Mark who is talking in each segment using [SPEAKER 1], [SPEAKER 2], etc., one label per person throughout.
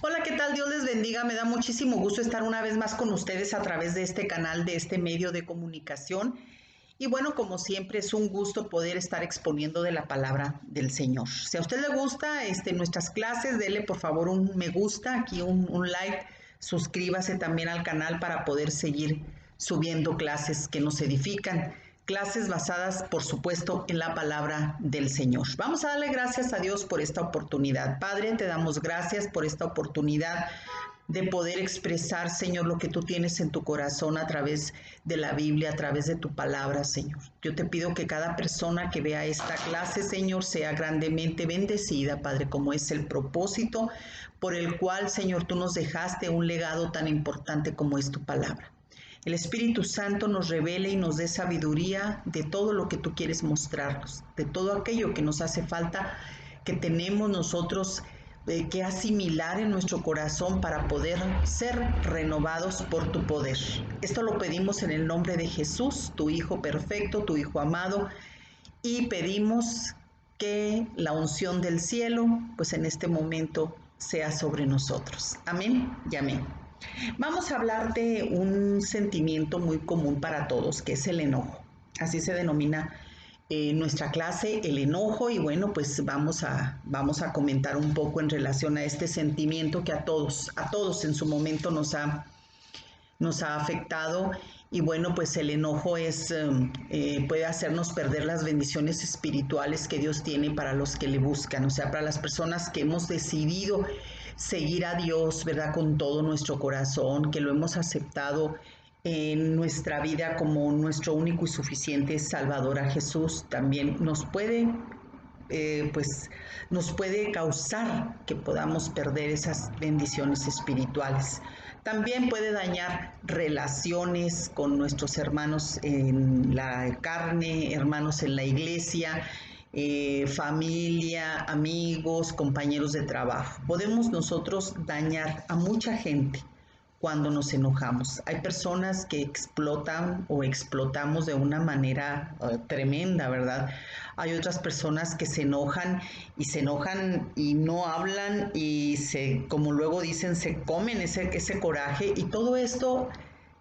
[SPEAKER 1] Hola, ¿qué tal? Dios les bendiga. Me da muchísimo gusto estar una vez más con ustedes a través de este canal, de este medio de comunicación. Y bueno, como siempre, es un gusto poder estar exponiendo de la palabra del Señor. Si a usted le gusta nuestras clases, dele por favor un me gusta, aquí un like, suscríbase también al canal para poder seguir subiendo clases que nos edifican. Clases basadas, por supuesto, en la palabra del Señor. Vamos a darle gracias a Dios por esta oportunidad. Padre, te damos gracias por esta oportunidad de poder expresar, Señor, lo que tú tienes en tu corazón a través de la Biblia, a través de tu palabra, Señor. Yo te pido que cada persona que vea esta clase, Señor, sea grandemente bendecida, Padre, como es el propósito por el cual, Señor, tú nos dejaste un legado tan importante como es tu palabra. El Espíritu Santo nos revele y nos dé sabiduría de todo lo que tú quieres mostrarnos, de todo aquello que nos hace falta, que tenemos nosotros que asimilar en nuestro corazón para poder ser renovados por tu poder. Esto lo pedimos en el nombre de Jesús, tu Hijo perfecto, tu Hijo amado, y pedimos que la unción del cielo, pues en este momento sea sobre nosotros. Amén y amén. Vamos a hablar de un sentimiento muy común para todos, que es el enojo. Así se denomina nuestra clase, el enojo, y bueno, pues vamos a comentar un poco en relación a este sentimiento que a todos en su momento nos ha afectado. Y bueno, pues el enojo puede hacernos perder las bendiciones espirituales que Dios tiene para los que le buscan, o sea, para las personas que hemos decidido seguir a Dios, ¿verdad? Con todo nuestro corazón, que lo hemos aceptado en nuestra vida como nuestro único y suficiente Salvador, a Jesús. También nos puede causar que podamos perder esas bendiciones espirituales. También puede dañar relaciones con nuestros hermanos en la carne, hermanos en la iglesia, familia, amigos, compañeros de trabajo. Podemos nosotros dañar a mucha gente cuando nos enojamos. Hay personas que explotan o explotamos de una manera tremenda, ¿verdad? Hay otras personas que se enojan y no hablan y como luego dicen, se comen ese coraje, y todo esto,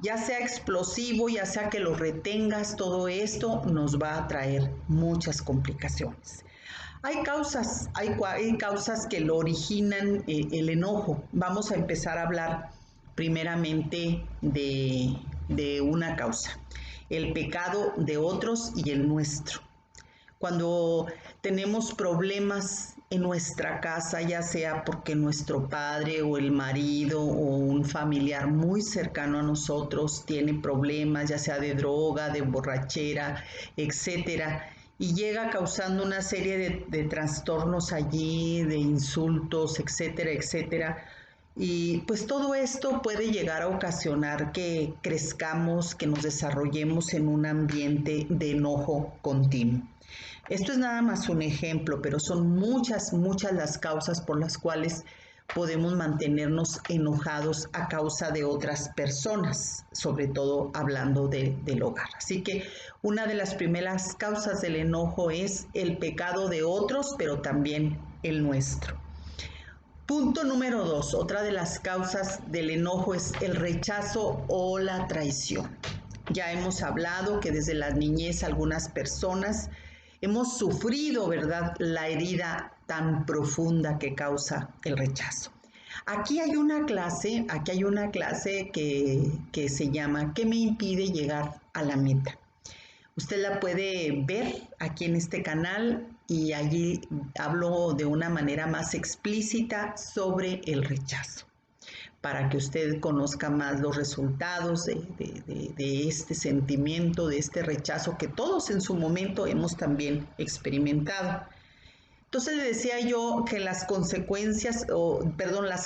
[SPEAKER 1] ya sea explosivo, ya sea que lo retengas, todo esto nos va a traer muchas complicaciones. Hay causas que lo originan, el enojo. Vamos a empezar a hablar primeramente de una causa, el pecado de otros y el nuestro. Cuando tenemos problemas en nuestra casa, ya sea porque nuestro padre o el marido o un familiar muy cercano a nosotros tiene problemas, ya sea de droga, de borrachera, etcétera, y llega causando una serie de trastornos allí, de insultos, etcétera, etcétera. Y pues todo esto puede llegar a ocasionar que crezcamos, que nos desarrollemos en un ambiente de enojo continuo. Esto es nada más un ejemplo, pero son muchas las causas por las cuales podemos mantenernos enojados a causa de otras personas, sobre todo hablando del hogar. Así que una de las primeras causas del enojo es el pecado de otros, pero también el nuestro. Punto número 2, otra de las causas del enojo es el rechazo o la traición. Ya hemos hablado que desde la niñez algunas personas hemos sufrido, ¿verdad?, la herida tan profunda que causa el rechazo. Aquí hay una clase que se llama ¿Qué me impide llegar a la meta? Usted la puede ver aquí en este canal, y allí hablo de una manera más explícita sobre el rechazo, para que usted conozca más los resultados de este sentimiento, de este rechazo que todos en su momento hemos también experimentado. Entonces le decía yo que las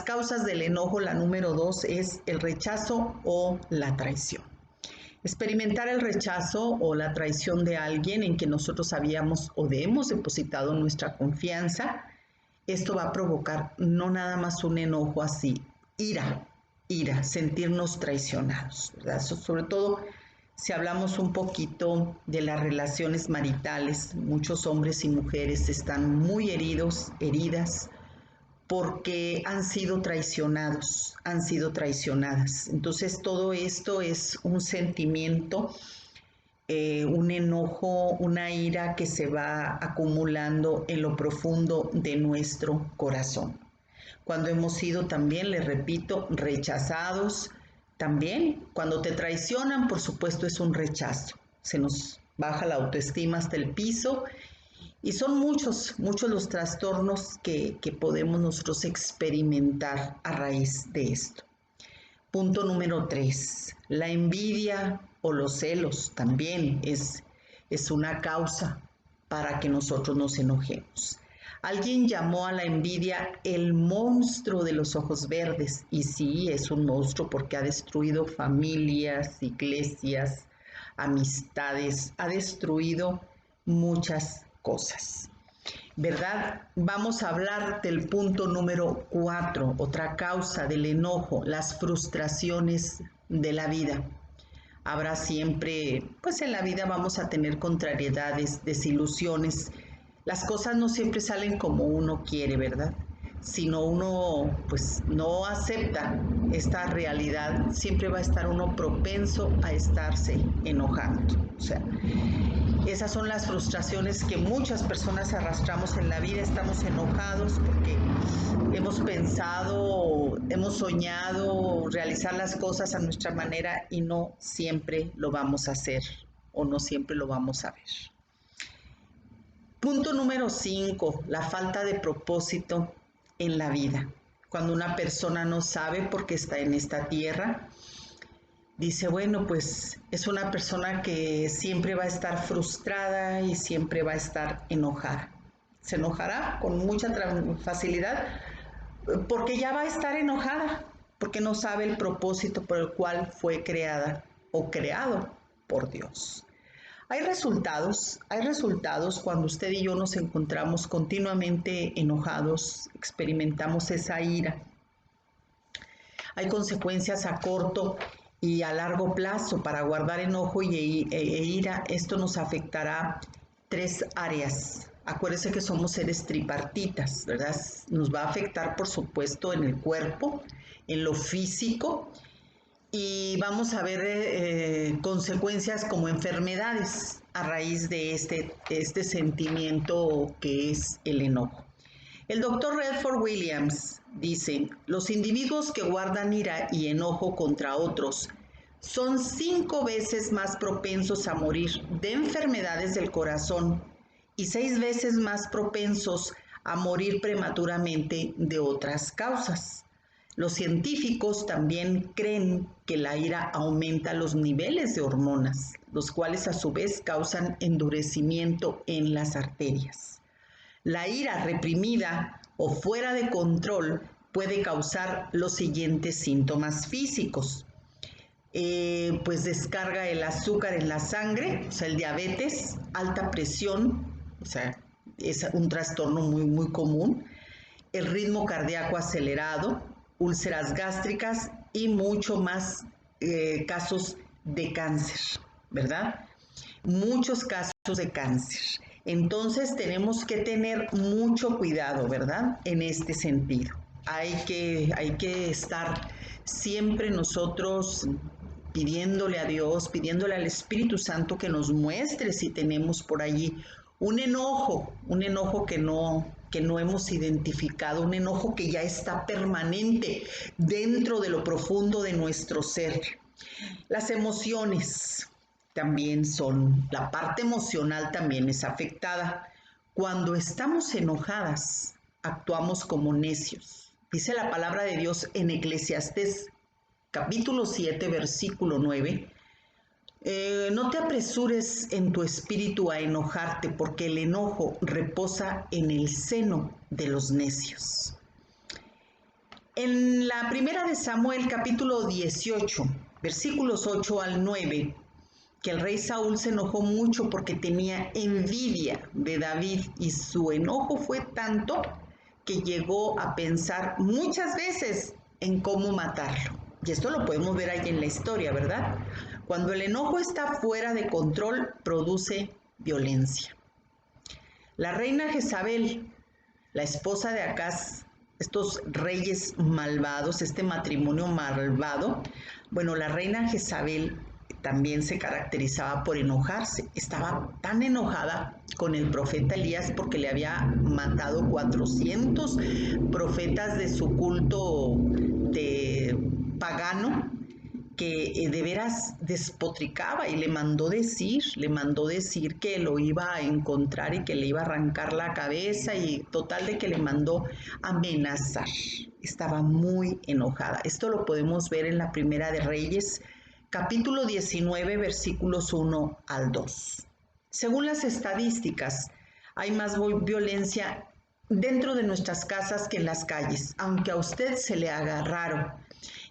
[SPEAKER 1] causas del enojo, la número 2 es el rechazo o la traición. Experimentar el rechazo o la traición de alguien en que nosotros habíamos o hemos depositado nuestra confianza, esto va a provocar no nada más un enojo así, ira, sentirnos traicionados, ¿verdad? Sobre todo si hablamos un poquito de las relaciones maritales, muchos hombres y mujeres están muy heridas porque han sido traicionados, han sido traicionadas. Entonces todo esto es un sentimiento, un enojo, una ira que se va acumulando en lo profundo de nuestro corazón. Cuando hemos sido también, les repito, rechazados, también cuando te traicionan, por supuesto, es un rechazo. Se nos baja la autoestima hasta el piso y son muchos los trastornos que podemos nosotros experimentar a raíz de esto. Punto número 3. La envidia o los celos también es una causa para que nosotros nos enojemos. Alguien llamó a la envidia el monstruo de los ojos verdes, y sí, es un monstruo porque ha destruido familias, iglesias, amistades, ha destruido muchas cosas, ¿verdad? Vamos a hablar del punto número 4, otra causa del enojo, las frustraciones de la vida. Habrá siempre, pues en la vida vamos a tener contrariedades, desilusiones. Las cosas no siempre salen como uno quiere, ¿verdad? Sino uno pues no acepta esta realidad, siempre va a estar uno propenso a estarse enojando. O sea, esas son las frustraciones que muchas personas arrastramos en la vida. Estamos enojados porque hemos pensado, hemos soñado realizar las cosas a nuestra manera y no siempre lo vamos a hacer o no siempre lo vamos a ver. Punto número 5, la falta de propósito en la vida. Cuando una persona no sabe por qué está en esta tierra, dice, bueno, pues es una persona que siempre va a estar frustrada y siempre va a estar enojada. Se enojará con mucha facilidad porque ya va a estar enojada, porque no sabe el propósito por el cual fue creada o creado por Dios. Hay resultados cuando usted y yo nos encontramos continuamente enojados, experimentamos esa ira. Hay consecuencias a corto y a largo plazo para guardar enojo e ira. Esto nos afectará 3 áreas. Acuérdese que somos seres tripartitas, ¿verdad? Nos va a afectar, por supuesto, en el cuerpo, en lo físico, y vamos a ver consecuencias como enfermedades a raíz de este sentimiento que es el enojo. El doctor Redford Williams dice, los individuos que guardan ira y enojo contra otros son 5 veces más propensos a morir de enfermedades del corazón y 6 veces más propensos a morir prematuramente de otras causas. Los científicos también creen que la ira aumenta los niveles de hormonas, los cuales a su vez causan endurecimiento en las arterias. La ira reprimida o fuera de control puede causar los siguientes síntomas físicos. Pues descarga el azúcar en la sangre, o sea, el diabetes, alta presión, o sea, es un trastorno muy común, el ritmo cardíaco acelerado, úlceras gástricas y mucho más casos de cáncer, ¿verdad? Muchos casos de cáncer. Entonces tenemos que tener mucho cuidado, ¿verdad? En este sentido. Hay que estar siempre nosotros pidiéndole a Dios, pidiéndole al Espíritu Santo que nos muestre si tenemos por allí un enojo que no hemos identificado, un enojo que ya está permanente dentro de lo profundo de nuestro ser. Las emociones también la parte emocional también es afectada. Cuando estamos enojadas, actuamos como necios. Dice la palabra de Dios en Eclesiastés capítulo 7, versículo 9. No te apresures en tu espíritu a enojarte, porque el enojo reposa en el seno de los necios. En la primera de Samuel, capítulo 18, versículos 8 al 9, que el rey Saúl se enojó mucho porque tenía envidia de David y su enojo fue tanto que llegó a pensar muchas veces en cómo matarlo. Y esto lo podemos ver ahí en la historia, ¿verdad? Cuando el enojo está fuera de control, produce violencia. La reina Jezabel, la esposa de Acaz, estos reyes malvados, este matrimonio malvado, bueno, la reina Jezabel también se caracterizaba por enojarse. Estaba tan enojada con el profeta Elías porque le había matado 400 profetas de su culto de pagano, que de veras despotricaba y le mandó decir que lo iba a encontrar y que le iba a arrancar la cabeza, y total de que le mandó amenazar. Estaba muy enojada. Esto lo podemos ver en la Primera de Reyes, capítulo 19, versículos 1 al 2. Según las estadísticas, hay más violencia dentro de nuestras casas que en las calles, aunque a usted se le haga raro.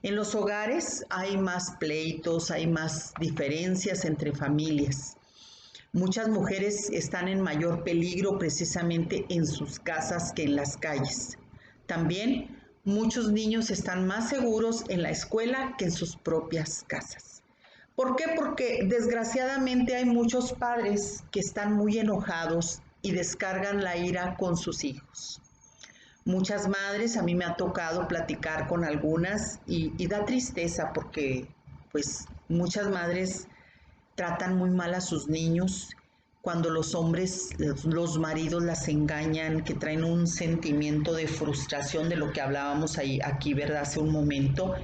[SPEAKER 1] En los hogares hay más pleitos, hay más diferencias entre familias. Muchas mujeres están en mayor peligro precisamente en sus casas que en las calles. También muchos niños están más seguros en la escuela que en sus propias casas. ¿Por qué? Porque desgraciadamente hay muchos padres que están muy enojados y descargan la ira con sus hijos. Muchas madres, a mí me ha tocado platicar con algunas y da tristeza porque pues muchas madres tratan muy mal a sus niños cuando los hombres, los maridos las engañan, que traen un sentimiento de frustración de lo que hablábamos aquí, ¿verdad? Hace un momento,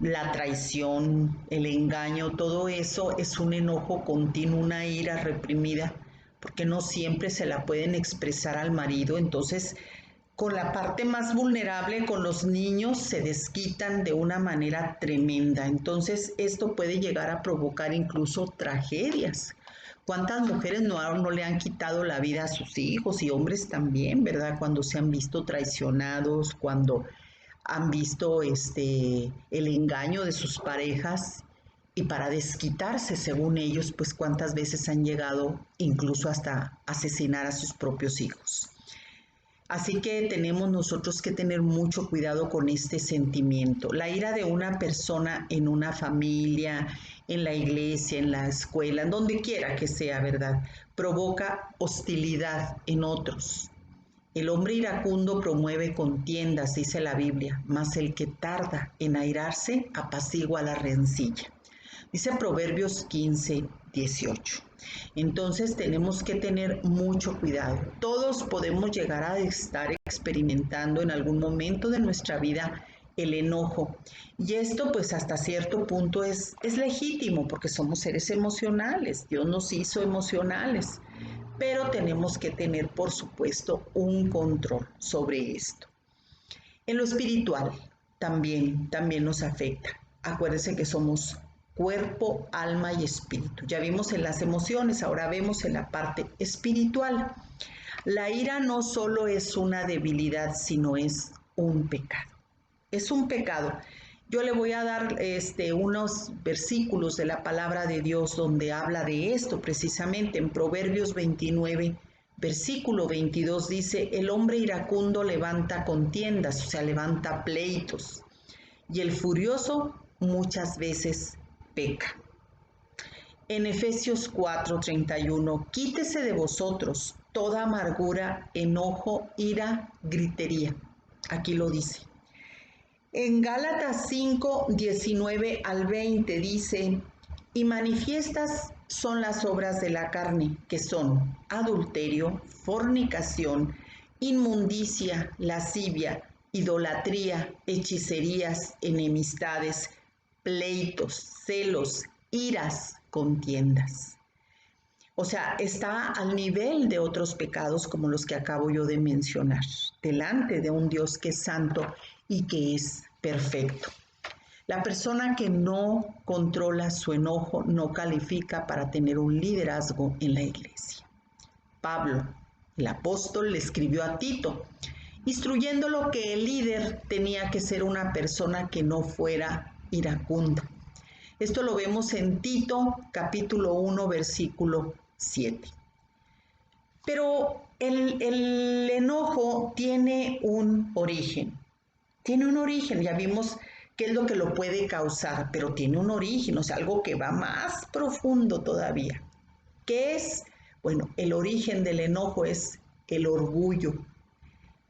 [SPEAKER 1] la traición, el engaño, todo eso es un enojo continuo, una ira reprimida, porque no siempre se la pueden expresar al marido. Entonces, con la parte más vulnerable, con los niños, se desquitan de una manera tremenda. Entonces, esto puede llegar a provocar incluso tragedias. ¿Cuántas mujeres no le han quitado la vida a sus hijos, y hombres también, ¿verdad? Cuando se han visto traicionados, cuando han visto el engaño de sus parejas, y para desquitarse, según ellos, pues cuántas veces han llegado incluso hasta asesinar a sus propios hijos. Así que tenemos nosotros que tener mucho cuidado con este sentimiento. La ira de una persona en una familia, en la iglesia, en la escuela, en donde quiera que sea, ¿verdad? Provoca hostilidad en otros. El hombre iracundo promueve contiendas, dice la Biblia, mas el que tarda en airarse apacigua la rencilla. Dice Proverbios 15, 18. Entonces tenemos que tener mucho cuidado. Todos podemos llegar a estar experimentando en algún momento de nuestra vida el enojo. Y esto pues hasta cierto punto es legítimo porque somos seres emocionales. Dios nos hizo emocionales. Pero tenemos que tener, por supuesto, un control sobre esto. En lo espiritual también nos afecta. Acuérdense que somos cuerpo, alma y espíritu. Ya vimos en las emociones, ahora vemos en la parte espiritual. La ira no solo es una debilidad, sino es un pecado. Es un pecado. Yo le voy a dar unos versículos de la palabra de Dios donde habla de esto precisamente. En Proverbios 29, versículo 22 dice: el hombre iracundo levanta contiendas, o sea, levanta pleitos, y el furioso muchas veces peca. En Efesios 4:31, quítese de vosotros toda amargura, enojo, ira, gritería. Aquí lo dice. En Gálatas 5:19 al 20 dice: y manifiestas son las obras de la carne, que son adulterio, fornicación, inmundicia, lascivia, idolatría, hechicerías, enemistades, pleitos, celos, iras, contiendas. O sea, está al nivel de otros pecados como los que acabo yo de mencionar, delante de un Dios que es santo y que es perfecto. La persona que no controla su enojo no califica para tener un liderazgo en la iglesia. Pablo, el apóstol, le escribió a Tito, instruyéndolo que el líder tenía que ser una persona que no fuera iracunda. Esto lo vemos en Tito, capítulo 1, versículo 7. Pero el enojo tiene un origen. Tiene un origen, ya vimos qué es lo que lo puede causar, pero tiene un origen, o sea, algo que va más profundo todavía. ¿Qué es? Bueno, el origen del enojo es el orgullo.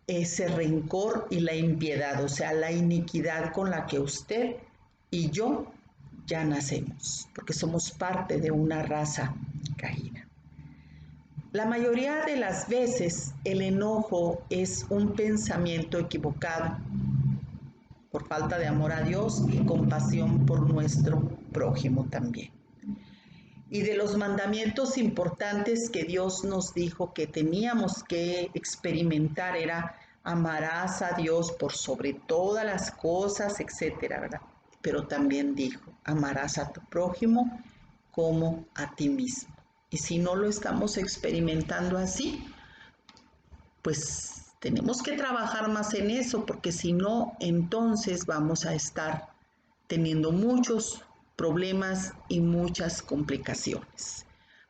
[SPEAKER 1] ese rencor y la impiedad, o sea, la iniquidad con la que usted y yo ya nacemos, porque somos parte de una raza caída. La mayoría de las veces el enojo es un pensamiento equivocado por falta de amor a Dios y compasión por nuestro prójimo también. Y de los mandamientos importantes que Dios nos dijo que teníamos que experimentar era amarás a Dios por sobre todas las cosas, etcétera, ¿verdad? Pero también dijo, amarás a tu prójimo como a ti mismo. Y si no lo estamos experimentando así, pues tenemos que trabajar más en eso, porque si no, entonces vamos a estar teniendo muchos problemas y muchas complicaciones.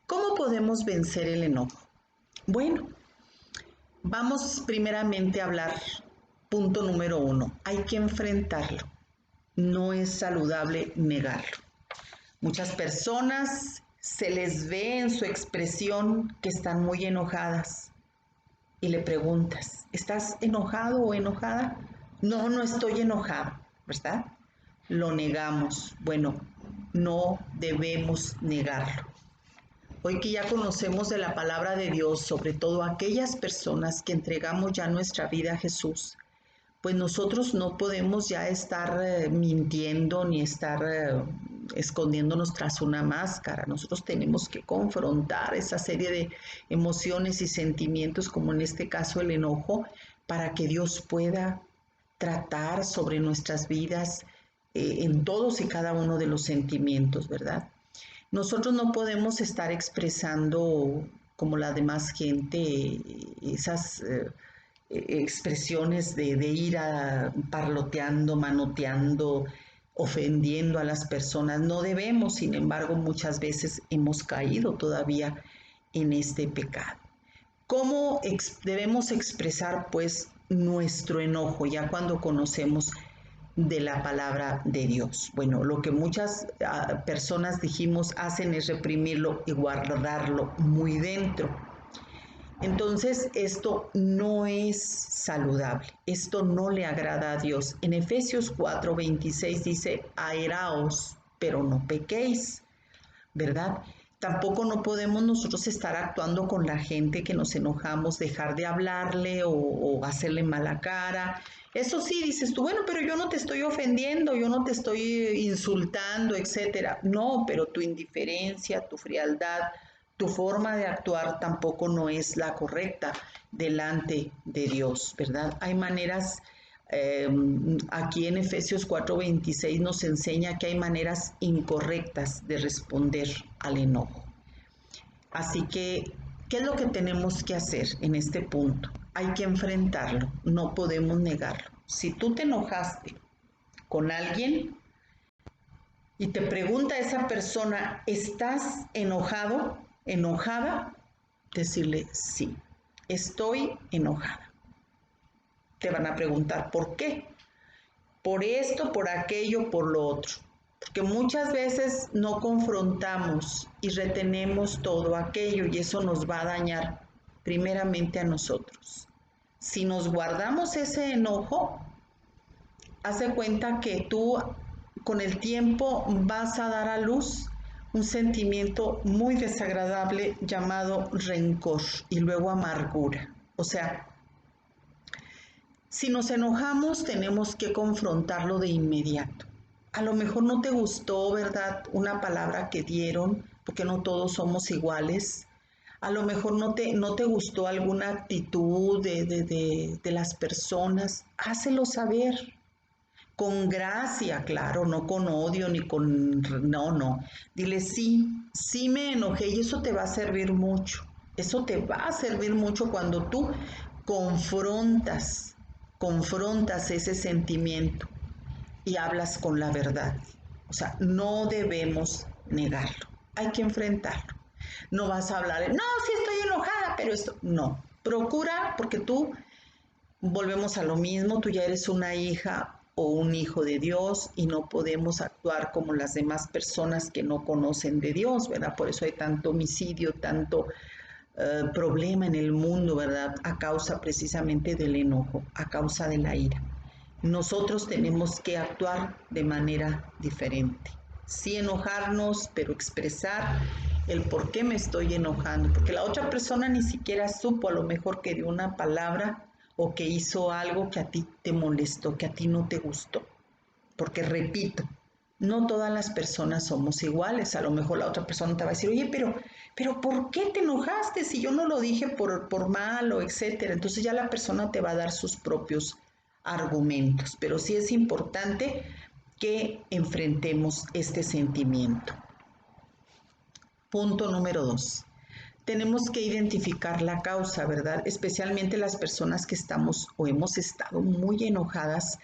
[SPEAKER 1] ¿Cómo podemos vencer el enojo? Bueno, vamos primeramente a hablar, punto número 1, hay que enfrentarlo. No es saludable negarlo. Muchas personas se les ve en su expresión que están muy enojadas y le preguntas, ¿estás enojado o enojada? No, no estoy enojado, ¿verdad? Lo negamos. Bueno, no debemos negarlo. Hoy que ya conocemos de la palabra de Dios, sobre todo aquellas personas que entregamos ya nuestra vida a Jesús, pues nosotros no podemos ya estar mintiendo ni estar escondiéndonos tras una máscara. Nosotros tenemos que confrontar esa serie de emociones y sentimientos, como en este caso el enojo, para que Dios pueda tratar sobre nuestras vidas en todos y cada uno de los sentimientos, ¿verdad? Nosotros no podemos estar expresando como la demás gente esas expresiones de ira, parloteando, manoteando, ofendiendo a las personas. No debemos, sin embargo, muchas veces hemos caído todavía en este pecado. ¿Cómo debemos expresar pues nuestro enojo ya cuando conocemos de la palabra de Dios? Bueno, lo que muchas personas dijimos hacen es reprimirlo y guardarlo muy dentro. Entonces, esto no es saludable, esto no le agrada a Dios. En Efesios 4:26 dice, airaos, pero no pequéis, ¿verdad? Tampoco no podemos nosotros estar actuando con la gente que nos enojamos, dejar de hablarle o hacerle mala cara. Eso sí, dices tú, bueno, pero yo no te estoy ofendiendo, yo no te estoy insultando, etcétera. No, pero tu indiferencia, tu frialdad, tu forma de actuar tampoco no es la correcta delante de Dios, ¿verdad? Hay maneras, aquí en Efesios 4:26 nos enseña que hay maneras incorrectas de responder al enojo. Así que, ¿qué es lo que tenemos que hacer en este punto? Hay que enfrentarlo, no podemos negarlo. Si tú te enojaste con alguien y te pregunta esa persona, ¿estás enojado, enojada? Decirle, sí, estoy enojada. Te van a preguntar, ¿por qué? Por esto, por aquello, por lo otro. Porque muchas veces no confrontamos y retenemos todo aquello y eso nos va a dañar primeramente a nosotros. Si nos guardamos ese enojo, haz de cuenta que tú con el tiempo vas a dar a luz un sentimiento muy desagradable llamado rencor y luego amargura. O sea, si nos enojamos tenemos que confrontarlo de inmediato. A lo mejor no te gustó, ¿verdad? Una palabra que dieron, porque no todos somos iguales. A lo mejor no te gustó alguna actitud de las personas. Hácelo saber. Con gracia, claro, no con odio ni con... No, no. Dile, sí, sí me enojé y eso te va a servir mucho. Eso te va a servir mucho cuando tú confrontas, confrontas ese sentimiento y hablas con la verdad. O sea, no debemos negarlo. Hay que enfrentarlo. No vas a hablar, no, sí estoy enojada, pero esto... No. Procura, porque tú, volvemos a lo mismo, tú ya eres una hija o un hijo de Dios y no podemos actuar como las demás personas que no conocen de Dios, ¿verdad? Por eso hay tanto homicidio, tanto problema en el mundo, ¿verdad? A causa precisamente del enojo, a causa de la ira. Nosotros tenemos que actuar de manera diferente. Sí enojarnos, pero expresar el por qué me estoy enojando, porque la otra persona ni siquiera supo a lo mejor que dio una palabra o que hizo algo que a ti te molestó, que a ti no te gustó. Porque repito, no todas las personas somos iguales. A lo mejor la otra persona te va a decir, oye, pero ¿por qué te enojaste si yo no lo dije por mal o etcétera? Entonces ya la persona te va a dar sus propios argumentos. Pero sí es importante que enfrentemos este sentimiento. Punto número 2. Tenemos que identificar la causa, ¿verdad? Especialmente las personas que estamos o hemos estado muy enojadas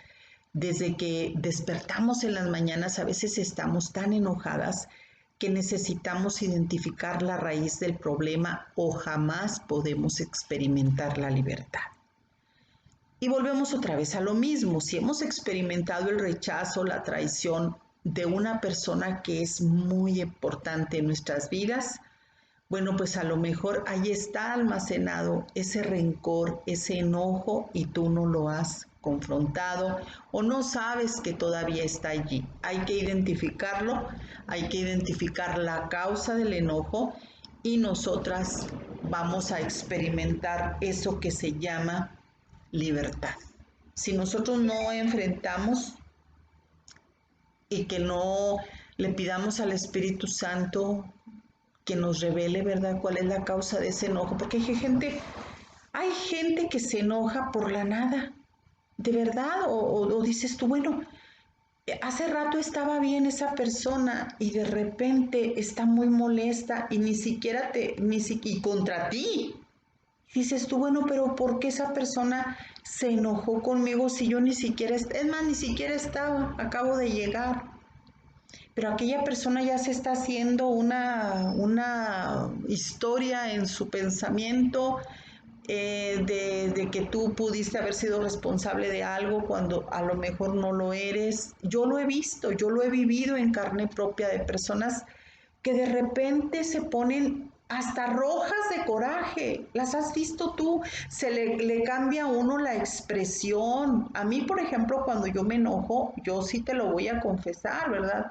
[SPEAKER 1] desde que despertamos en las mañanas. A veces estamos tan enojadas que necesitamos identificar la raíz del problema o jamás podemos experimentar la libertad. Y volvemos otra vez a lo mismo. Si hemos experimentado el rechazo, la traición de una persona que es muy importante en nuestras vidas, bueno, pues a lo mejor ahí está almacenado ese rencor, ese enojo y tú no lo has confrontado o no sabes que todavía está allí. Hay que identificarlo, hay que identificar la causa del enojo y nosotras vamos a experimentar eso que se llama libertad. Si nosotros no enfrentamos y que no le pidamos al Espíritu Santo que nos revele, ¿verdad?, cuál es la causa de ese enojo, porque hay gente que se enoja por la nada, de verdad, o dices tú, bueno, hace rato estaba bien esa persona y de repente está muy molesta y ni siquiera y contra ti. Dices tú, bueno, pero ¿por qué esa persona se enojó conmigo si yo ni siquiera, es más, ni siquiera estaba, acabo de llegar? Pero aquella persona ya se está haciendo una historia en su pensamiento de que tú pudiste haber sido responsable de algo cuando a lo mejor no lo eres. Yo lo he visto, yo lo he vivido en carne propia de personas que de repente se ponen hasta rojas de coraje. ¿Las has visto tú? Le cambia a uno la expresión. A mí, por ejemplo, cuando yo me enojo, yo sí te lo voy a confesar, ¿verdad?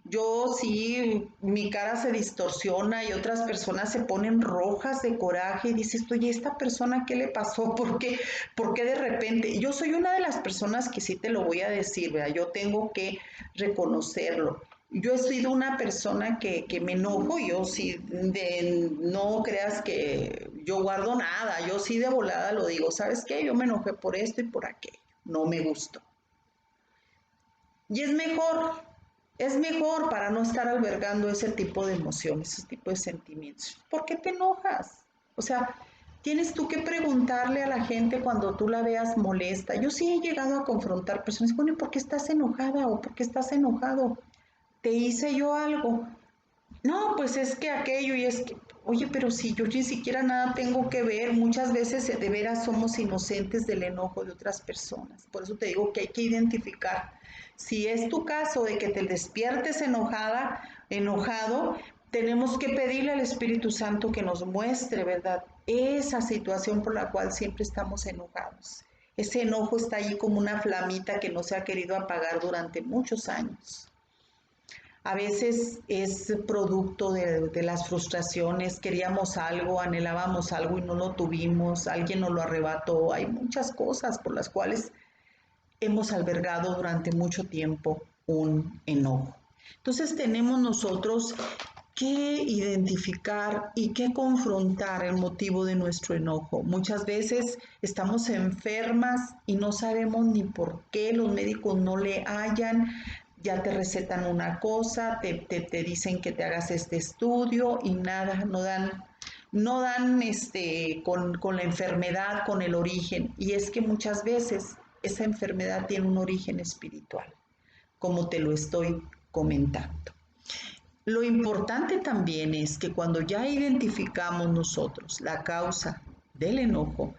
[SPEAKER 1] Yo sí, mi cara se distorsiona y otras personas se ponen rojas de coraje y dices, oye, ¿esta persona qué le pasó? ¿Por qué de repente? Yo soy una de las personas que sí te lo voy a decir, ¿verdad? Yo tengo que reconocerlo. Yo he sido una persona que me enojo, yo sí, no creas que yo guardo nada, yo sí de volada lo digo, ¿sabes qué? Yo me enojé por esto y por aquello, no me gustó. Y es mejor para no estar albergando ese tipo de emociones, ese tipo de sentimientos. ¿Por qué te enojas? O sea, tienes tú que preguntarle a la gente cuando tú la veas molesta. Yo sí he llegado a confrontar personas, bueno, ¿y por qué estás enojada o por qué estás enojado? ¿Te hice yo algo? No, pues es que aquello y es que, oye, pero si yo ni siquiera nada tengo que ver, muchas veces de veras somos inocentes del enojo de otras personas. Por eso te digo que hay que identificar. Si es tu caso de que te despiertes enojada, enojado, tenemos que pedirle al Espíritu Santo que nos muestre, ¿verdad?, esa situación por la cual siempre estamos enojados. Ese enojo está ahí como una flamita que no se ha querido apagar durante muchos años. A veces es producto de las frustraciones, queríamos algo, anhelábamos algo y no lo tuvimos, alguien nos lo arrebató. Hay muchas cosas por las cuales hemos albergado durante mucho tiempo un enojo. Entonces tenemos nosotros que identificar y que confrontar el motivo de nuestro enojo. Muchas veces estamos enfermas y no sabemos ni por qué, los médicos no le hallan, ya te recetan una cosa, te dicen que te hagas este estudio y nada, no dan con la enfermedad, con el origen. Y es que muchas veces esa enfermedad tiene un origen espiritual, como te lo estoy comentando. Lo importante también es que cuando ya identificamos nosotros la causa del enojo,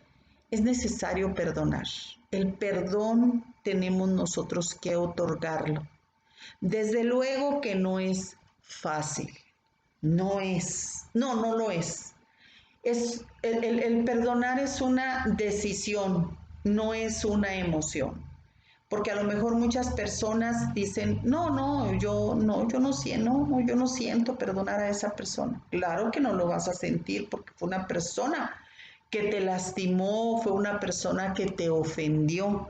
[SPEAKER 1] es necesario perdonar. El perdón tenemos nosotros que otorgarlo. Desde luego que no es fácil, no lo es. El perdonar es una decisión, no es una emoción. Porque a lo mejor muchas personas dicen, yo no siento perdonar a esa persona. Claro que no lo vas a sentir porque fue una persona que te lastimó, fue una persona que te ofendió.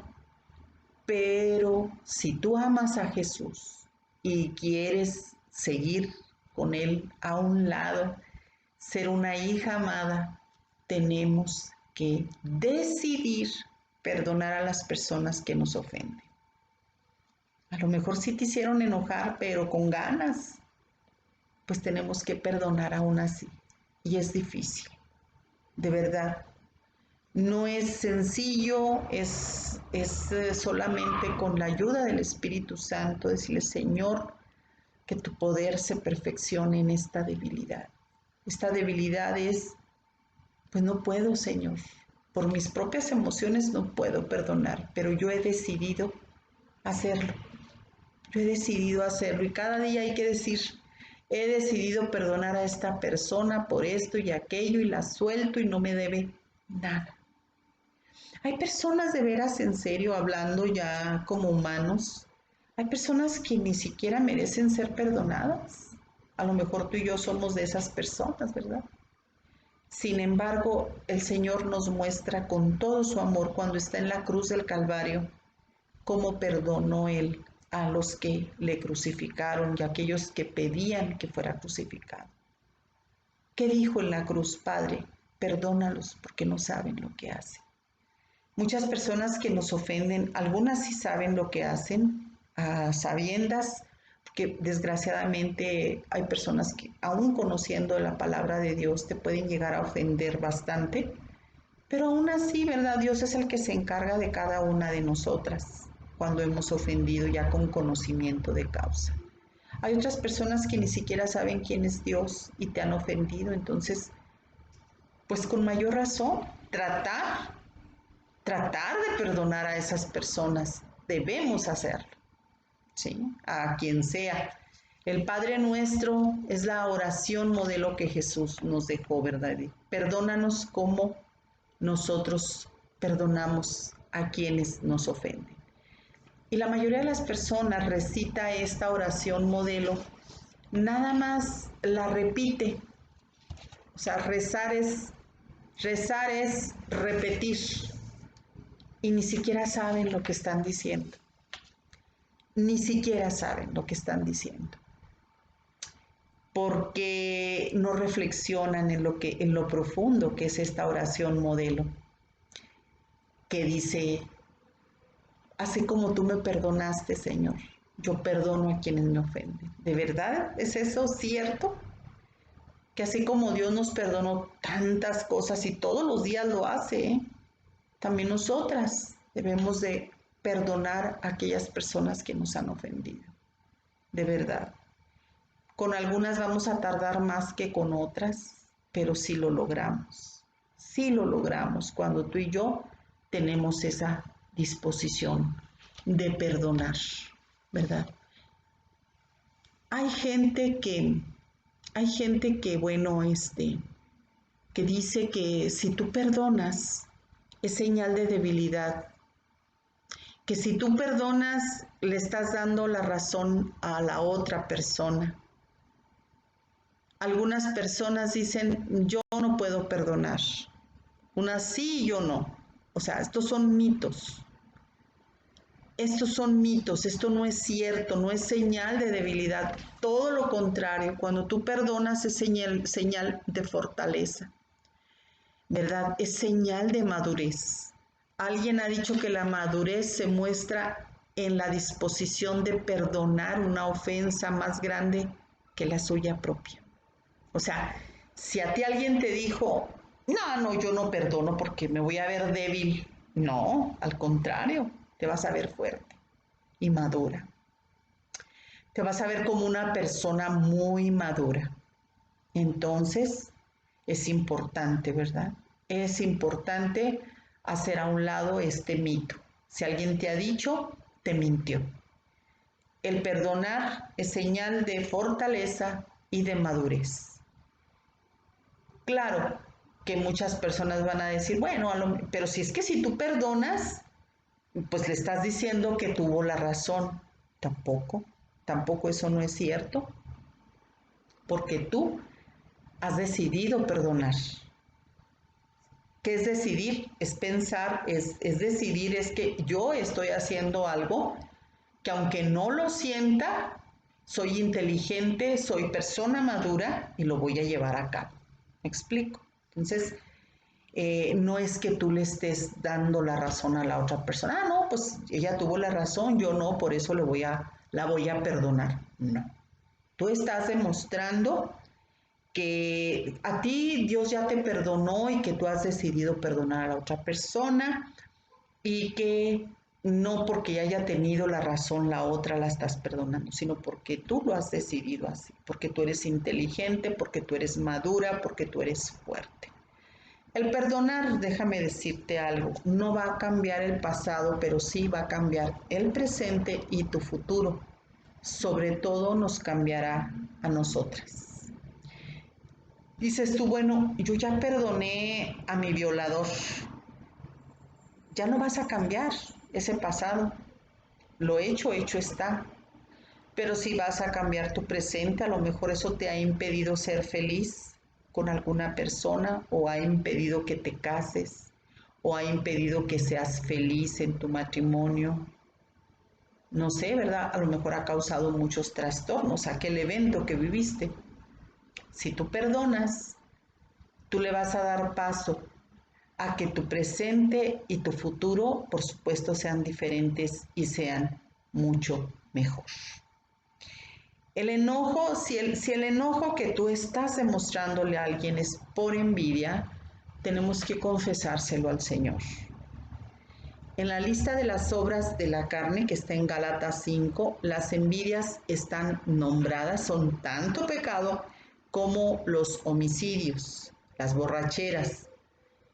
[SPEAKER 1] Pero si tú amas a Jesús y quieres seguir con Él a un lado, ser una hija amada, tenemos que decidir perdonar a las personas que nos ofenden. A lo mejor sí te hicieron enojar, pero con ganas, pues tenemos que perdonar aún así. Y es difícil, de verdad. No es sencillo, es solamente con la ayuda del Espíritu Santo decirle, Señor, que tu poder se perfeccione en esta debilidad. Esta debilidad es, pues no puedo, Señor. Por mis propias emociones no puedo perdonar, pero yo he decidido hacerlo. Yo he decidido hacerlo y cada día hay que decir, he decidido perdonar a esta persona por esto y aquello y la suelto y no me debe nada. Hay personas de veras en serio hablando ya como humanos. Hay personas que ni siquiera merecen ser perdonadas. A lo mejor tú y yo somos de esas personas, ¿verdad? Sin embargo, el Señor nos muestra con todo su amor cuando está en la cruz del Calvario cómo perdonó Él a los que le crucificaron y a aquellos que pedían que fuera crucificado. ¿Qué dijo en la cruz? Padre, perdónalos porque no saben lo que hacen. Muchas personas que nos ofenden, algunas sí saben lo que hacen, a sabiendas, que desgraciadamente hay personas que aún conociendo la palabra de Dios te pueden llegar a ofender bastante, pero aún así, ¿verdad? Dios es el que se encarga de cada una de nosotras cuando hemos ofendido ya con conocimiento de causa. Hay otras personas que ni siquiera saben quién es Dios y te han ofendido, entonces, pues con mayor razón, tratar de perdonar a esas personas, debemos hacerlo, ¿sí? A quien sea. El Padre Nuestro es la oración modelo que Jesús nos dejó, ¿verdad? Perdónanos como nosotros perdonamos a quienes nos ofenden. Y la mayoría de las personas recita esta oración modelo, nada más la repite. O sea, rezar es repetir y ni siquiera saben lo que están diciendo. Ni siquiera saben lo que están diciendo. Porque no reflexionan en lo profundo que es esta oración modelo, que dice, así como tú me perdonaste, Señor, yo perdono a quienes me ofenden. ¿De verdad es eso cierto? Que así como Dios nos perdonó tantas cosas y todos los días lo hace, ¿eh? También nosotras debemos de perdonar a aquellas personas que nos han ofendido. De verdad. Con algunas vamos a tardar más que con otras, pero sí lo logramos. Sí lo logramos cuando tú y yo tenemos esa disposición de perdonar, ¿verdad? Hay gente que, bueno, que dice que si tú perdonas es señal de debilidad, que si tú perdonas le estás dando la razón a la otra persona. Algunas personas dicen, yo no puedo perdonar. Unas sí y yo no. O sea, estos son mitos. Estos son mitos, esto no es cierto, no es señal de debilidad. Todo lo contrario, cuando tú perdonas es señal de fortaleza, ¿verdad? Es señal de madurez. Alguien ha dicho que la madurez se muestra en la disposición de perdonar una ofensa más grande que la suya propia. O sea, si a ti alguien te dijo, no, yo no perdono porque me voy a ver débil. No, al contrario, te vas a ver fuerte y madura. Te vas a ver como una persona muy madura. Entonces, es importante, ¿verdad? Es importante hacer a un lado este mito. Si alguien te ha dicho, te mintió. El perdonar es señal de fortaleza y de madurez. Claro, que muchas personas van a decir, bueno, pero si es que si tú perdonas, pues le estás diciendo que tuvo la razón. Tampoco eso no es cierto, porque tú has decidido perdonar. ¿Qué es decidir? Es pensar, es decidir, es que yo estoy haciendo algo que aunque no lo sienta, soy inteligente, soy persona madura y lo voy a llevar a cabo. ¿Me explico? Entonces, no es que tú le estés dando la razón a la otra persona. Ah, no, pues ella tuvo la razón, yo no, por eso la voy a perdonar. No. Tú estás demostrando que a ti Dios ya te perdonó y que tú has decidido perdonar a la otra persona y que no porque haya tenido la razón la otra la estás perdonando, sino porque tú lo has decidido así, porque tú eres inteligente, porque tú eres madura, porque tú eres fuerte. El perdonar, déjame decirte algo, no va a cambiar el pasado, pero sí va a cambiar el presente y tu futuro. Sobre todo nos cambiará a nosotras. Dices tú, bueno, yo ya perdoné a mi violador, ya no vas a cambiar ese pasado, lo hecho está. Pero si vas a cambiar tu presente, a lo mejor eso te ha impedido ser feliz con alguna persona o ha impedido que te cases o ha impedido que seas feliz en tu matrimonio. No sé, ¿verdad? A lo mejor ha causado muchos trastornos aquel evento que viviste. Si tú perdonas, tú le vas a dar paso a que tu presente y tu futuro, por supuesto, sean diferentes y sean mucho mejor. El enojo, si el enojo que tú estás demostrándole a alguien es por envidia, tenemos que confesárselo al Señor. En la lista de las obras de la carne que está en Gálatas 5, las envidias están nombradas, son tanto pecado como los homicidios, las borracheras.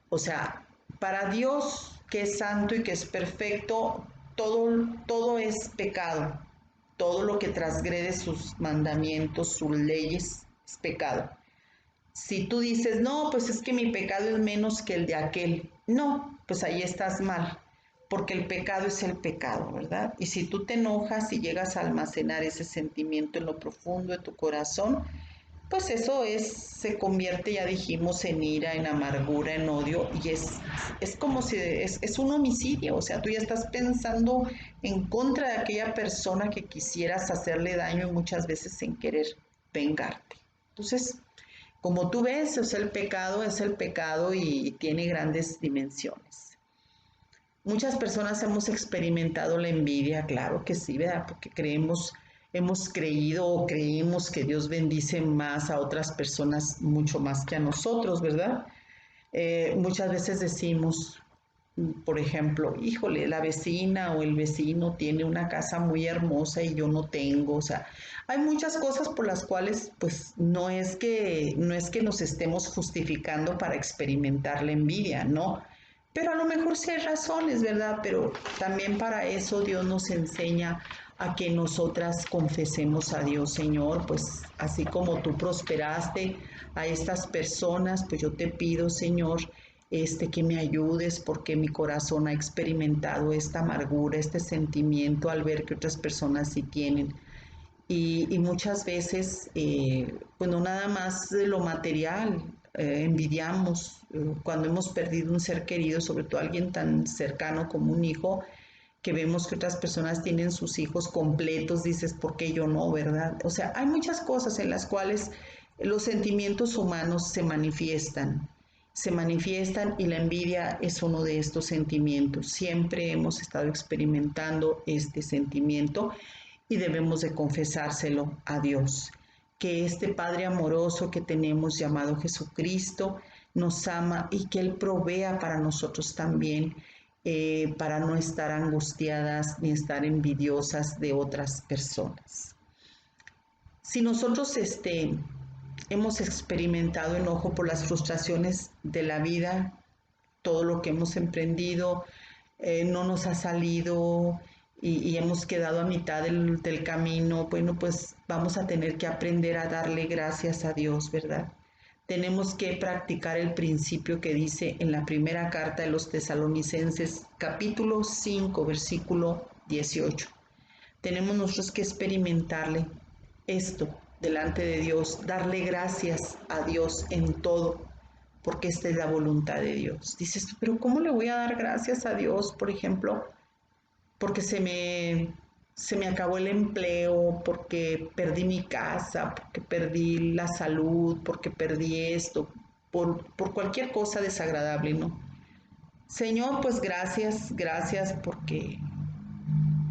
[SPEAKER 1] O sea, para Dios que es santo y que es perfecto, todo es pecado. Todo lo que transgrede sus mandamientos, sus leyes, es pecado. Si tú dices, no, pues es que mi pecado es menos que el de aquel, no, pues ahí estás mal, porque el pecado es el pecado, ¿verdad? Y si tú te enojas y llegas a almacenar ese sentimiento en lo profundo de tu corazón, pues eso se convierte, ya dijimos, en ira, en amargura, en odio, y es como si es un homicidio, o sea, tú ya estás pensando en contra de aquella persona que quisieras hacerle daño y muchas veces en querer vengarte. Entonces, como tú ves, es el pecado y tiene grandes dimensiones. Muchas personas hemos experimentado la envidia, claro que sí, ¿verdad? Porque hemos creído o creemos que Dios bendice más a otras personas mucho más que a nosotros, ¿verdad? Muchas veces decimos, por ejemplo, híjole, la vecina o el vecino tiene una casa muy hermosa y yo no tengo, o sea, hay muchas cosas por las cuales pues no es que nos estemos justificando para experimentar la envidia, no, pero a lo mejor sí hay razones, ¿verdad? Pero también para eso Dios nos enseña a que nosotras confesemos a Dios, Señor, pues así como tú prosperaste a estas personas, pues yo te pido, Señor, que me ayudes porque mi corazón ha experimentado esta amargura, este sentimiento al ver que otras personas sí tienen. Y muchas veces, pues no nada más de lo material, envidiamos cuando hemos perdido un ser querido, sobre todo alguien tan cercano como un hijo, que vemos que otras personas tienen sus hijos completos, dices, ¿por qué yo no, verdad? O sea, hay muchas cosas en las cuales los sentimientos humanos se manifiestan y la envidia es uno de estos sentimientos. Siempre hemos estado experimentando este sentimiento y debemos de confesárselo a Dios. Que este Padre amoroso que tenemos llamado Jesucristo nos ama y que Él provea para nosotros también, para no estar angustiadas ni estar envidiosas de otras personas. Si nosotros hemos experimentado enojo por las frustraciones de la vida, todo lo que hemos emprendido no nos ha salido y hemos quedado a mitad del camino, bueno, pues vamos a tener que aprender a darle gracias a Dios, ¿verdad? Tenemos que practicar el principio que dice en la primera carta de los Tesalonicenses, capítulo 5, versículo 18. Tenemos nosotros que experimentarle esto delante de Dios, darle gracias a Dios en todo, porque esta es la voluntad de Dios. Dices tú, pero ¿cómo le voy a dar gracias a Dios, por ejemplo, porque se me acabó el empleo, porque perdí mi casa, porque perdí la salud, porque perdí esto, por cualquier cosa desagradable, ¿no? Señor, pues gracias porque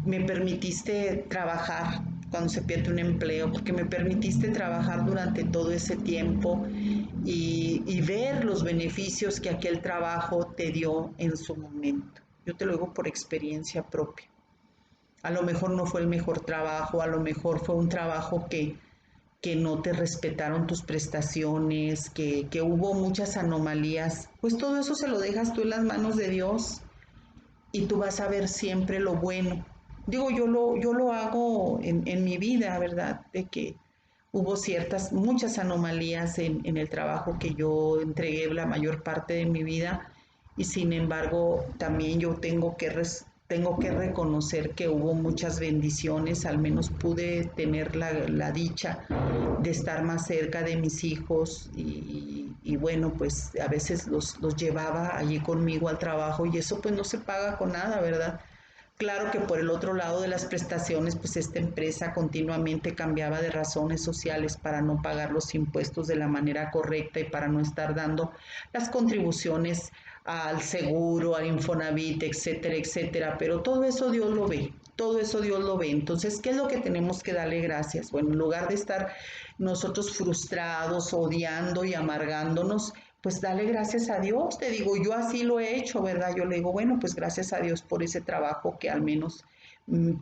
[SPEAKER 1] me permitiste trabajar cuando se pierde un empleo, porque me permitiste trabajar durante todo ese tiempo y ver los beneficios que aquel trabajo te dio en su momento. Yo te lo digo por experiencia propia. A lo mejor no fue el mejor trabajo, a lo mejor fue un trabajo que no te respetaron tus prestaciones, que hubo muchas anomalías. Pues todo eso se lo dejas tú en las manos de Dios y tú vas a ver siempre lo bueno. Digo, yo lo hago en mi vida, ¿verdad? De que hubo muchas anomalías en el trabajo que yo entregué la mayor parte de mi vida y sin embargo también yo tengo que reconocer que hubo muchas bendiciones, al menos pude tener la dicha de estar más cerca de mis hijos y bueno, pues a veces los llevaba allí conmigo al trabajo y eso pues no se paga con nada, ¿verdad? Claro que por el otro lado de las prestaciones, pues esta empresa continuamente cambiaba de razones sociales para no pagar los impuestos de la manera correcta y para no estar dando las contribuciones al seguro, al Infonavit, etcétera, etcétera. Pero todo eso Dios lo ve, todo eso Dios lo ve. Entonces, ¿qué es lo que tenemos que darle gracias? Bueno, en lugar de estar nosotros frustrados, odiando y amargándonos, pues dale gracias a Dios. Te digo, yo así lo he hecho, ¿verdad? Yo le digo, bueno, pues gracias a Dios por ese trabajo que al menos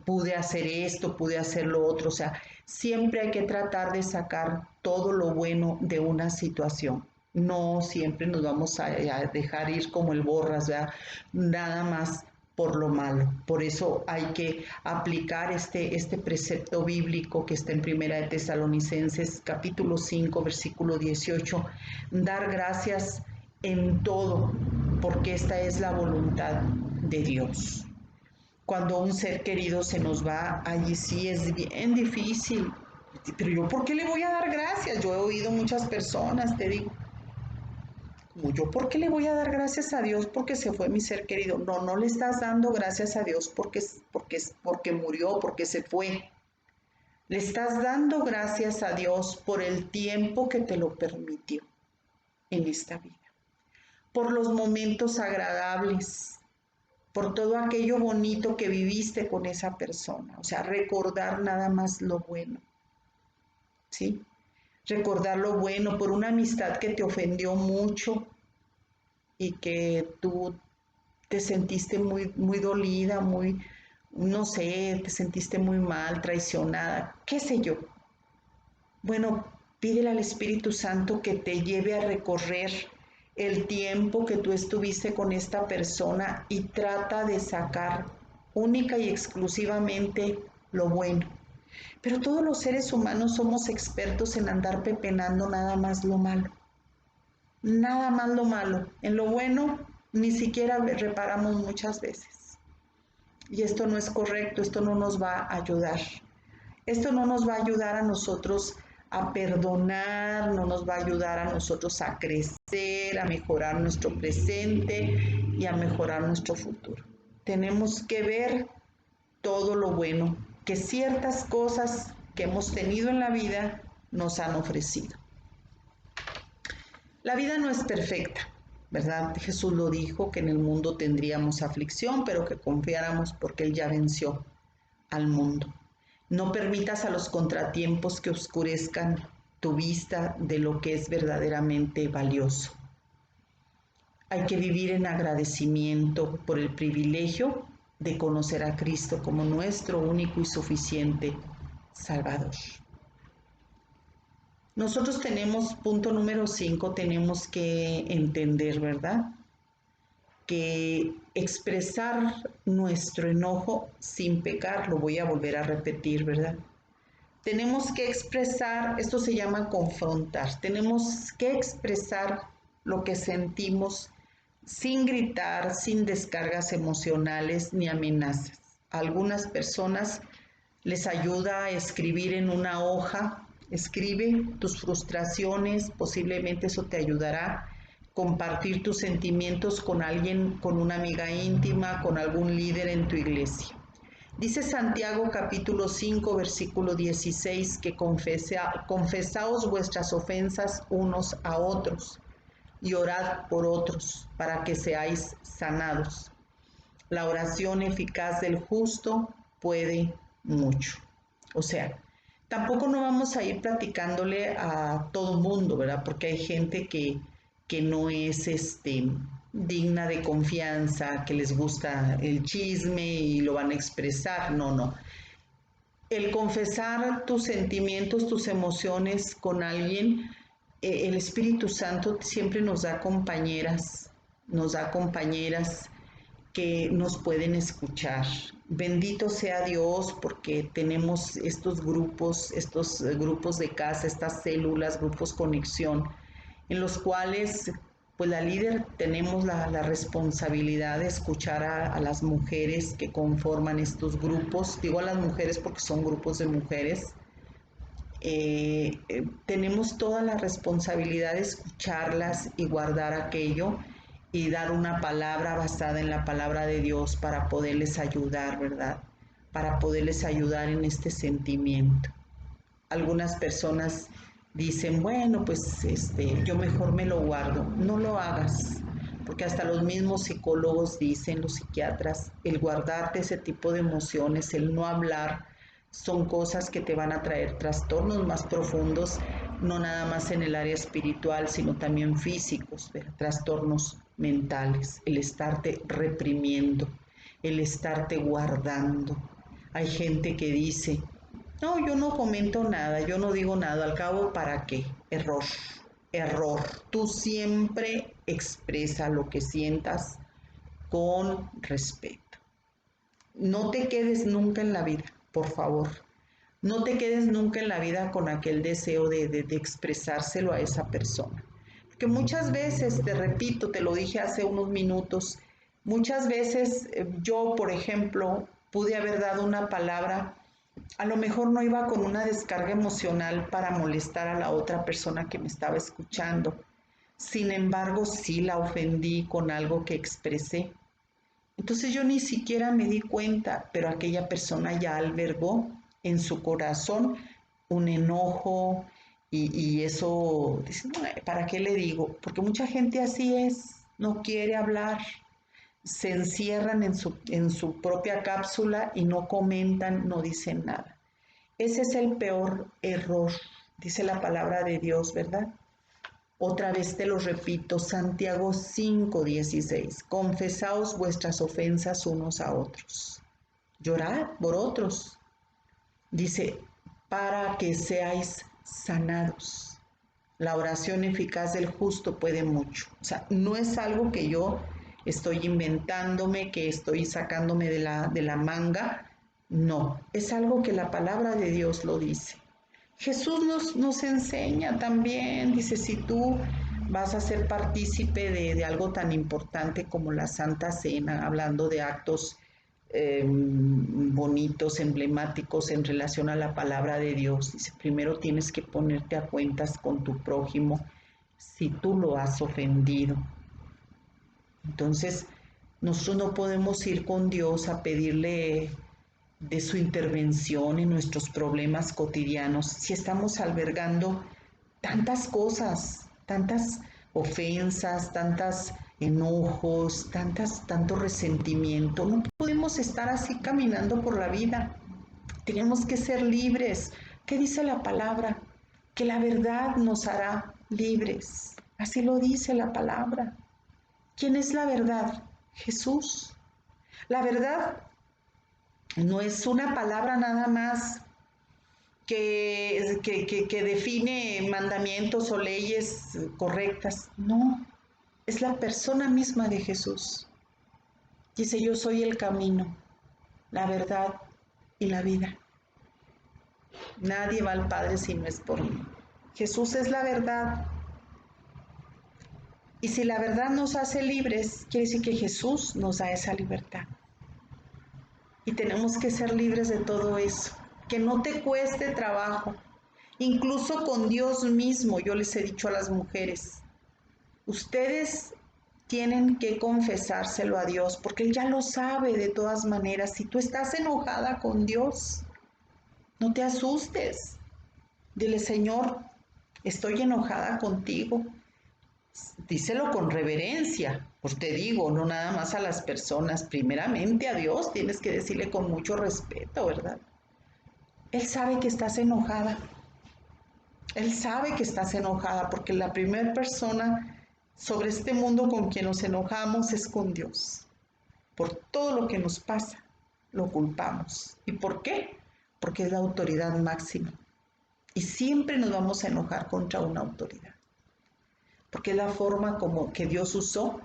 [SPEAKER 1] pude hacer esto, pude hacer lo otro. O sea, siempre hay que tratar de sacar todo lo bueno de una situación. No siempre nos vamos a dejar ir como el borras, ¿verdad? Nada más por lo malo. Por eso hay que aplicar este precepto bíblico que está en Primera de Tesalonicenses, capítulo 5, versículo 18. Dar gracias en todo, porque esta es la voluntad de Dios. Cuando un ser querido se nos va, allí sí es bien difícil. Pero yo, ¿por qué le voy a dar gracias? Yo he oído muchas personas, te digo, como yo, ¿por qué le voy a dar gracias a Dios porque se fue mi ser querido? No, no le estás dando gracias a Dios porque murió, porque se fue. Le estás dando gracias a Dios por el tiempo que te lo permitió en esta vida, por los momentos agradables, por todo aquello bonito que viviste con esa persona. O sea, recordar nada más lo bueno, ¿sí? Recordar lo bueno por una amistad que te ofendió mucho y que tú te sentiste muy, muy dolida, muy, no sé, te sentiste muy mal, traicionada, qué sé yo. Bueno, pídele al Espíritu Santo que te lleve a recorrer el tiempo que tú estuviste con esta persona y trata de sacar única y exclusivamente lo bueno. Pero todos los seres humanos somos expertos en andar pepenando nada más lo malo. Nada más lo malo. En lo bueno ni siquiera reparamos muchas veces. Y esto no es correcto, esto no nos va a ayudar. Esto no nos va a ayudar a nosotros a perdonar, no nos va a ayudar a nosotros a crecer, a mejorar nuestro presente y a mejorar nuestro futuro. Tenemos que ver todo lo bueno que ciertas cosas que hemos tenido en la vida nos han ofrecido. La vida no es perfecta, ¿verdad? Jesús lo dijo, que en el mundo tendríamos aflicción, pero que confiáramos porque Él ya venció al mundo. No permitas a los contratiempos que oscurezcan tu vista de lo que es verdaderamente valioso. Hay que vivir en agradecimiento por el privilegio de conocer a Cristo como nuestro único y suficiente Salvador. Nosotros tenemos, punto número 5, tenemos que entender, ¿verdad? Que expresar nuestro enojo sin pecar, lo voy a volver a repetir, ¿verdad? Tenemos que expresar, esto se llama confrontar, tenemos que expresar lo que sentimos sin gritar, sin descargas emocionales ni amenazas. A algunas personas les ayuda a escribir en una hoja, escribe tus frustraciones, posiblemente eso te ayudará. Compartir tus sentimientos con alguien, con una amiga íntima, con algún líder en tu iglesia. Dice Santiago capítulo 5 versículo 16 que confesaos vuestras ofensas unos a otros y orad por otros para que seáis sanados. La oración eficaz del justo puede mucho. O sea, tampoco no vamos a ir platicándole a todo mundo, ¿verdad? Porque hay gente que no es digna de confianza, que les gusta el chisme y lo van a expresar. No, no. El confesar tus sentimientos, tus emociones con alguien, el Espíritu Santo siempre nos da compañeras que nos pueden escuchar. Bendito sea Dios porque tenemos estos grupos de casa, estas células, grupos conexión, en los cuales pues la líder tenemos la responsabilidad de escuchar a las mujeres que conforman estos grupos. Digo a las mujeres porque son grupos de mujeres. Tenemos toda la responsabilidad de escucharlas y guardar aquello y dar una palabra basada en la palabra de Dios para poderles ayudar, ¿verdad? Para poderles ayudar en este sentimiento. Algunas personas dicen, bueno, pues yo mejor me lo guardo. No lo hagas, porque hasta los mismos psicólogos dicen, los psiquiatras, el guardarte ese tipo de emociones, el no hablar, son cosas que te van a traer trastornos más profundos, no nada más en el área espiritual, sino también físicos, trastornos mentales, el estarte reprimiendo, el estarte guardando. Hay gente que dice, no, yo no comento nada, yo no digo nada, al cabo, ¿para qué? Error, error. Tú siempre expresa lo que sientas con respeto. No te quedes nunca en la vida, por favor. No te quedes nunca en la vida con aquel deseo de expresárselo a esa persona. Porque muchas veces, te repito, te lo dije hace unos minutos, muchas veces yo, por ejemplo, pude haber dado una palabra, a lo mejor no iba con una descarga emocional para molestar a la otra persona que me estaba escuchando. Sin embargo, sí la ofendí con algo que expresé. Entonces yo ni siquiera me di cuenta, pero aquella persona ya albergó en su corazón un enojo y eso, dice, no, ¿para qué le digo? Porque mucha gente así es, no quiere hablar, se encierran en su propia cápsula y no comentan, no dicen nada. Ese es el peor error, dice la palabra de Dios, ¿verdad? Otra vez te lo repito, Santiago 5:16, confesaos vuestras ofensas unos a otros, llorad por otros, dice, para que seáis sanados. La oración eficaz del justo puede mucho. O sea, no es algo que yo estoy inventándome, que estoy sacándome de la manga. No, es algo que la palabra de Dios lo dice. Jesús nos enseña también, dice, si tú vas a ser partícipe de algo tan importante como la Santa Cena, hablando de actos bonitos, emblemáticos en relación a la palabra de Dios, dice, primero tienes que ponerte a cuentas con tu prójimo si tú lo has ofendido. Entonces, nosotros no podemos ir con Dios a pedirle de su intervención en nuestros problemas cotidianos si estamos albergando tantas cosas, tantas ofensas, tantos enojos, tanto resentimiento. No podemos estar así caminando por la vida. Tenemos que ser libres. ¿Qué dice la palabra? Que la verdad nos hará libres. Así lo dice la palabra. ¿Quién es la verdad? Jesús. La verdad no es una palabra nada más que define mandamientos o leyes correctas. No, es la persona misma de Jesús. Dice, yo soy el camino, la verdad y la vida. Nadie va al Padre si no es por mí. Jesús es la verdad. Y si la verdad nos hace libres, quiere decir que Jesús nos da esa libertad. Y tenemos que ser libres de todo eso. Que no te cueste trabajo. Incluso con Dios mismo, yo les he dicho a las mujeres, ustedes tienen que confesárselo a Dios, porque Él ya lo sabe de todas maneras. Si tú estás enojada con Dios, no te asustes. Dile, Señor, estoy enojada contigo. Díselo con reverencia, pues te digo, no nada más a las personas, primeramente a Dios tienes que decirle con mucho respeto, ¿verdad? Él sabe que estás enojada. Él sabe que estás enojada porque la primera persona sobre este mundo con quien nos enojamos es con Dios. Por todo lo que nos pasa, lo culpamos. ¿Y por qué? Porque es la autoridad máxima. Y siempre nos vamos a enojar contra una autoridad. Porque es la forma como que Dios usó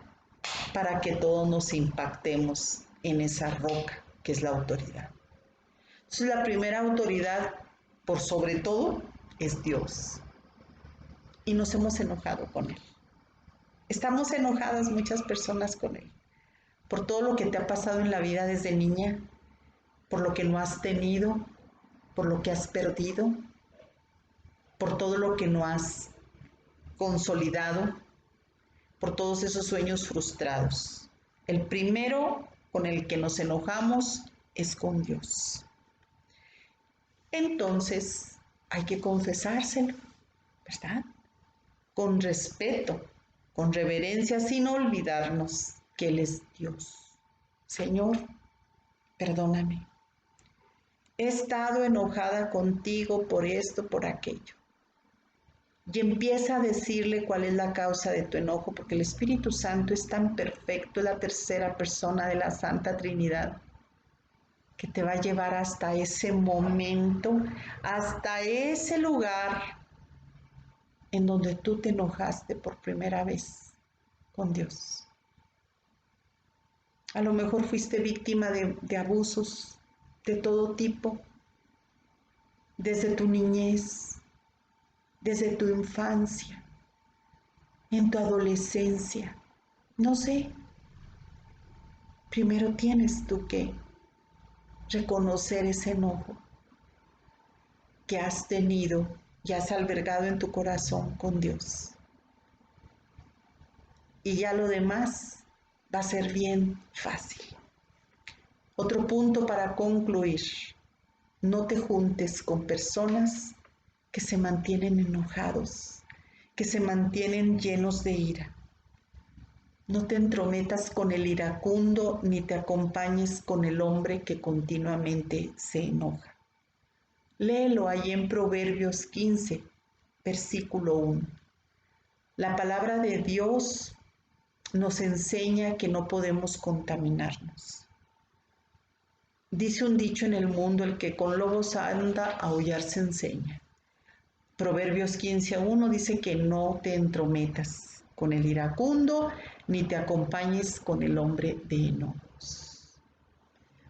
[SPEAKER 1] para que todos nos impactemos en esa roca que es la autoridad. Entonces la primera autoridad, por sobre todo, es Dios. Y nos hemos enojado con Él. Estamos enojadas muchas personas con Él. Por todo lo que te ha pasado en la vida desde niña, por lo que no has tenido, por lo que has perdido, por todo lo que no has consolidado, por todos esos sueños frustrados. El primero con el que nos enojamos es con Dios. Entonces hay que confesárselo, ¿verdad? Con respeto, con reverencia, sin olvidarnos que Él es Dios. Señor, perdóname. He estado enojada contigo por esto, por aquello. Y empieza a decirle cuál es la causa de tu enojo, porque el Espíritu Santo es tan perfecto, es la tercera persona de la Santa Trinidad, que te va a llevar hasta ese momento, hasta ese lugar en donde tú te enojaste por primera vez con Dios. A lo mejor fuiste víctima de abusos de todo tipo, desde tu niñez, desde tu infancia, en tu adolescencia, no sé. Primero tienes tú que reconocer ese enojo que has tenido y has albergado en tu corazón con Dios. Y ya lo demás va a ser bien fácil. Otro punto para concluir: no te juntes con personas que se mantienen enojados, que se mantienen llenos de ira. No te entrometas con el iracundo ni te acompañes con el hombre que continuamente se enoja. Léelo ahí en Proverbios 15, versículo 1. La palabra de Dios nos enseña que no podemos contaminarnos. Dice un dicho en el mundo: el que con lobos anda, a aullar se enseña. Proverbios 15:1 dice que no te entrometas con el iracundo, ni te acompañes con el hombre de enojos.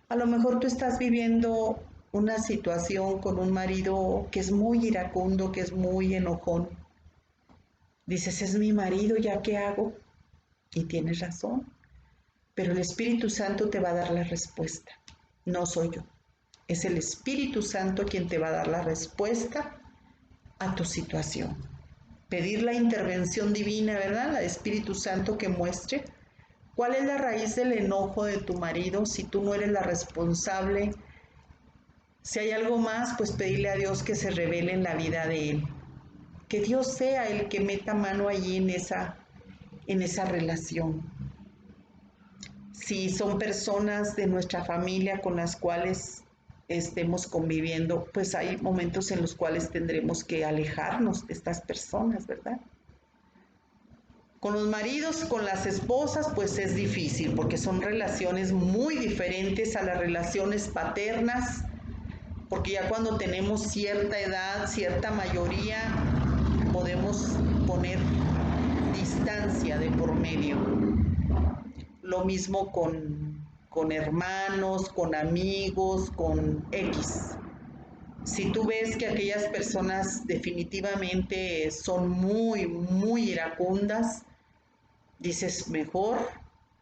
[SPEAKER 1] A lo mejor tú estás viviendo una situación con un marido que es muy iracundo, que es muy enojón. Dices, es mi marido, ¿ya qué hago? Y tienes razón, pero el Espíritu Santo te va a dar la respuesta. No soy yo, es el Espíritu Santo quien te va a dar la respuesta a tu situación. Pedir la intervención divina, ¿verdad? La Espíritu Santo que muestre cuál es la raíz del enojo de tu marido, si tú no eres la responsable. Si hay algo más, pues pedirle a Dios que se revele en la vida de él. Que Dios sea el que meta mano allí en esa relación. Si son personas de nuestra familia con las cuales estemos conviviendo, pues hay momentos en los cuales tendremos que alejarnos de estas personas, ¿verdad? Con los maridos, con las esposas, pues es difícil porque son relaciones muy diferentes a las relaciones paternas, porque ya cuando tenemos cierta edad, cierta mayoría, podemos poner distancia de por medio. Lo mismo con hermanos, con amigos, con X. Si tú ves que aquellas personas definitivamente son muy, muy iracundas, dices, mejor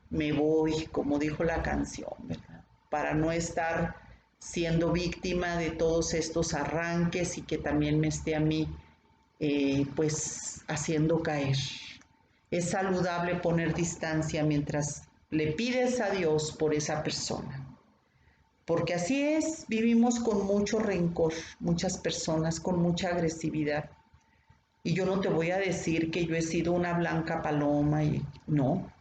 [SPEAKER 1] me voy, como dijo la canción, ¿verdad? Para no estar siendo víctima de todos estos arranques y que también me esté a mí, pues, haciendo caer. Es saludable poner distancia mientras le pides a Dios por esa persona. Porque así es, vivimos con mucho rencor, muchas personas con mucha agresividad. Y yo no te voy a decir que yo he sido una blanca paloma y no.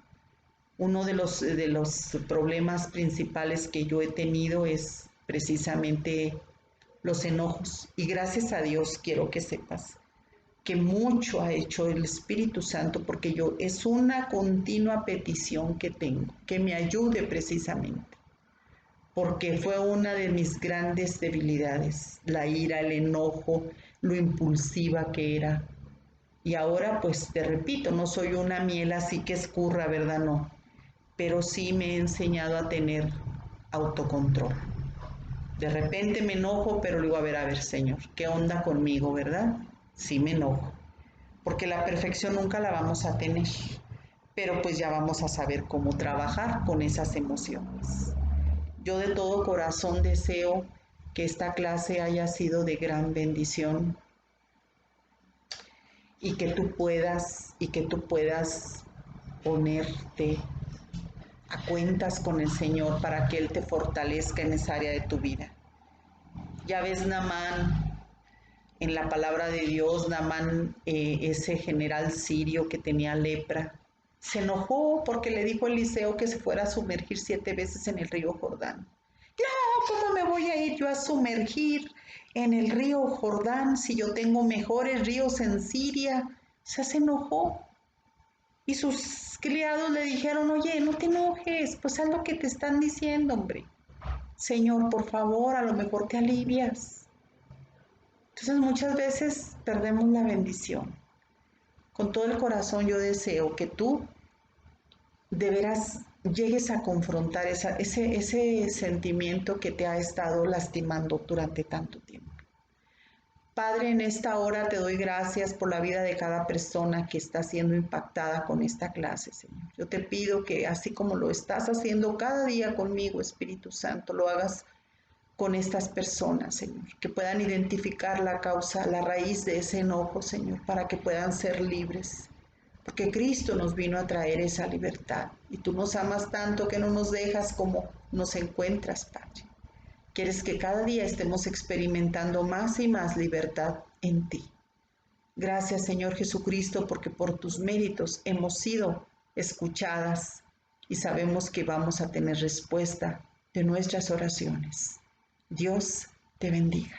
[SPEAKER 1] Uno de los problemas principales que yo he tenido es precisamente los enojos. Y gracias a Dios quiero que sepas que mucho ha hecho el Espíritu Santo porque yo es una continua petición que tengo, que me ayude precisamente porque fue una de mis grandes debilidades, la ira, el enojo, lo impulsiva que era. Y ahora pues te repito, no soy una miel así que escurra, ¿verdad? No, pero sí me he enseñado a tener autocontrol. De repente me enojo, pero le digo, a ver, Señor, ¿qué onda conmigo, verdad? Sí me enojo, porque la perfección nunca la vamos a tener, pero pues ya vamos a saber cómo trabajar con esas emociones. Yo de todo corazón deseo que esta clase haya sido de gran bendición y que tú puedas ponerte a cuentas con el Señor para que Él te fortalezca en esa área de tu vida. Ya ves Naamán en la palabra de Dios, Naamán, ese general sirio que tenía lepra, se enojó porque le dijo a Eliseo que se fuera a sumergir 7 veces en el río Jordán. No, ¿cómo me voy a ir yo a sumergir en el río Jordán si yo tengo mejores ríos en Siria? O sea, se enojó. Y sus criados le dijeron, oye, no te enojes, pues haz lo que te están diciendo, hombre. Señor, por favor, a lo mejor te alivias. Entonces muchas veces perdemos la bendición. Con todo el corazón yo deseo que tú de veras llegues a confrontar ese sentimiento que te ha estado lastimando durante tanto tiempo. Padre, en esta hora te doy gracias por la vida de cada persona que está siendo impactada con esta clase, Señor. Yo te pido que así como lo estás haciendo cada día conmigo, Espíritu Santo, lo hagas con estas personas, Señor, que puedan identificar la causa, la raíz de ese enojo, Señor, para que puedan ser libres. Porque Cristo nos vino a traer esa libertad y tú nos amas tanto que no nos dejas como nos encuentras, Padre. Quieres que cada día estemos experimentando más y más libertad en ti. Gracias, Señor Jesucristo, porque por tus méritos hemos sido escuchadas y sabemos que vamos a tener respuesta de nuestras oraciones. Dios te bendiga.